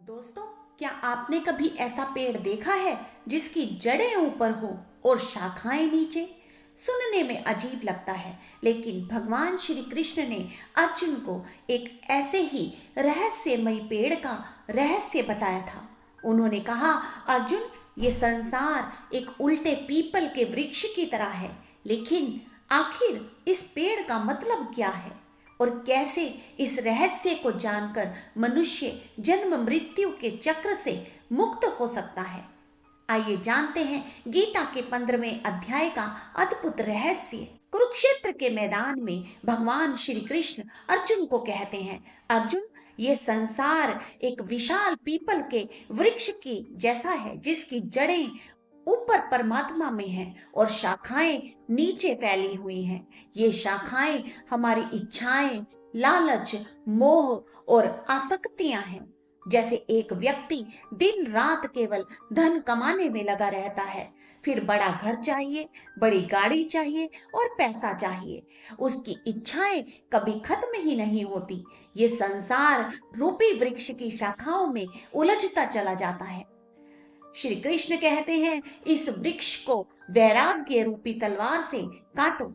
दोस्तों, क्या आपने कभी ऐसा पेड़ देखा है जिसकी जड़ें ऊपर हो और शाखाएं नीचे? सुनने में अजीब लगता है, लेकिन भगवान श्री कृष्ण ने अर्जुन को एक ऐसे ही रहस्यमयी पेड़ का रहस्य बताया था। उन्होंने कहा, अर्जुन, ये संसार एक उल्टे पीपल के वृक्ष की तरह है, लेकिन आखिर इस पेड़ का मतलब क्या है और कैसे इस रहस्य को जानकर मनुष्य जन्म मृत्यु के चक्र से मुक्त हो सकता है। आइए जानते हैं गीता के 15वें अध्याय का अद्भुत रहस्य। कुरुक्षेत्र के मैदान में भगवान श्री कृष्ण अर्जुन को कहते हैं, अर्जुन, ये संसार एक विशाल पीपल के वृक्ष की जैसा है, जिसकी जड़ें ऊपर परमात्मा में है और शाखाएं नीचे फैली हुई हैं। ये शाखाएं हमारी इच्छाएं, लालच, मोह और आसक्तियां हैं। जैसे एक व्यक्ति दिन रात केवल धन कमाने में लगा रहता है, फिर बड़ा घर चाहिए, बड़ी गाड़ी चाहिए और पैसा चाहिए। उसकी इच्छाएं कभी खत्म ही नहीं होती। ये संसार रूपी वृक्ष की शाखाओं में उलझता चला जाता है। श्री कृष्ण कहते हैं, इस वृक्ष को वैराग्य रूपी तलवार से काटो,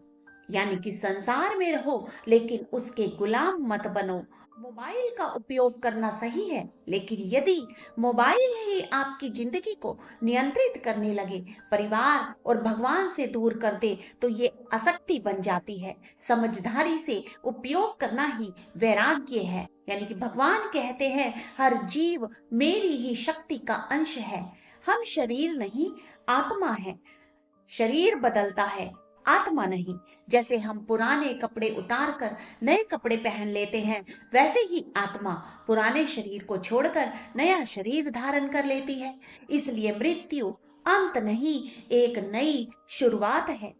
यानी कि संसार में रहो लेकिन उसके गुलाम मत बनो। मोबाइल का उपयोग करना सही है, लेकिन यदि मोबाइल ही आपकी जिंदगी को नियंत्रित करने लगे, परिवार और भगवान से दूर कर दे, तो ये आसक्ति बन जाती है। समझदारी से उपयोग करना ही वैराग्य है। यानी कि भगवान कहते हैं, हर जीव मेरी ही शक्ति का अंश है। हम शरीर नहीं, आत्मा है। शरीर बदलता है, आत्मा नहीं। जैसे हम पुराने कपड़े उतारकर नए कपड़े पहन लेते हैं, वैसे ही आत्मा पुराने शरीर को छोड़कर नया शरीर धारण कर लेती है। इसलिए मृत्यु अंत नहीं, एक नई शुरुआत है।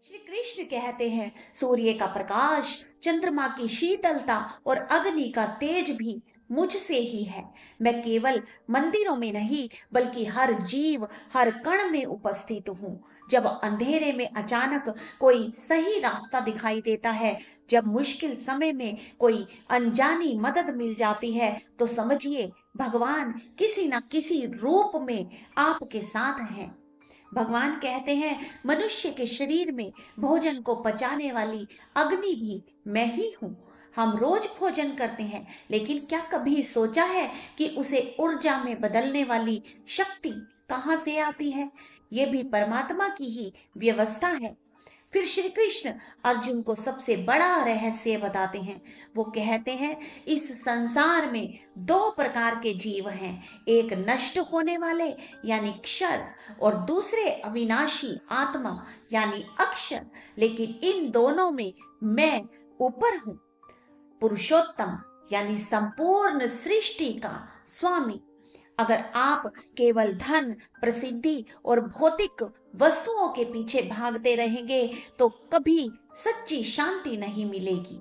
श्री कृष्ण कहते हैं, सूर्य का प्रकाश, चंद्रमा की शीतलता और अग्नि का तेज भी मुझसे ही है। मैं केवल मंदिरों में नहीं, बल्कि हर जीव, हर कण में उपस्थित हूँ। जब अंधेरे में अचानक कोई सही रास्ता दिखाई देता है, जब मुश्किल समय में कोई अनजानी मदद मिल जाती है, तो समझिए भगवान किसी न किसी रूप में आपके साथ हैं। भगवान कहते हैं, मनुष्य के शरीर में भोजन को पचाने वाली अग्नि भी मैं ही हूँ। हम रोज भोजन करते हैं, लेकिन क्या कभी सोचा है कि उसे ऊर्जा में बदलने वाली शक्ति कहाँ से आती है? ये भी परमात्मा की ही व्यवस्था है। फिर श्री कृष्ण अर्जुन को सबसे बड़ा रहस्य बताते हैं। वो कहते हैं, इस संसार में दो प्रकार के जीव हैं, एक नष्ट होने वाले यानी क्षर और दूसरे अविनाशी आत्मा यानी अक्षर। लेकिन इन दोनों में मैं ऊपर हूं, पुरुषोत्तम यानी संपूर्ण सृष्टि का स्वामी। अगर आप केवल धन, प्रसिद्धि और भौतिक वस्तुओं के पीछे भागते रहेंगे, तो कभी सच्ची शांति नहीं मिलेगी।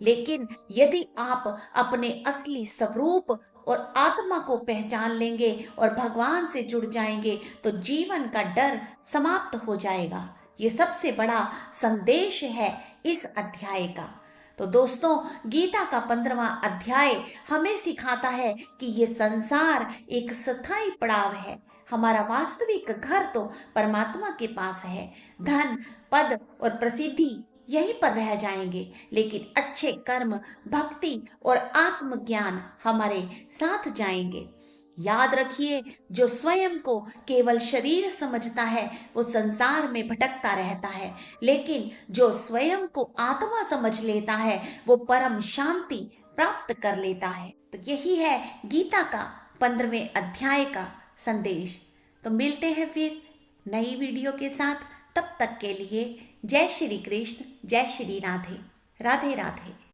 लेकिन यदि आप अपने असली स्वरूप और आत्मा को पहचान लेंगे और भगवान से जुड़ जाएंगे, तो जीवन का डर समाप्त हो जाएगा। ये सबसे बड़ा संदेश है इस अध्याय का। तो दोस्तों, गीता का 15वां अध्याय हमें सिखाता है कि ये संसार एक स्थायी पड़ाव है। हमारा वास्तविक घर तो परमात्मा के पास है। धन, पद और प्रसिद्धि यहीं पर रह जाएंगे, लेकिन अच्छे कर्म, भक्ति और आत्मज्ञान हमारे साथ जाएंगे। याद रखिए, जो स्वयं को केवल शरीर समझता है, वो संसार में भटकता रहता है, लेकिन जो स्वयं को आत्मा समझ लेता है, वो परम शांति प्राप्त कर लेता है। तो यही है गीता का 15वें अध्याय का संदेश। तो मिलते हैं फिर नई वीडियो के साथ। तब तक के लिए जय श्री कृष्ण, जय श्री राधे। राधे राधे।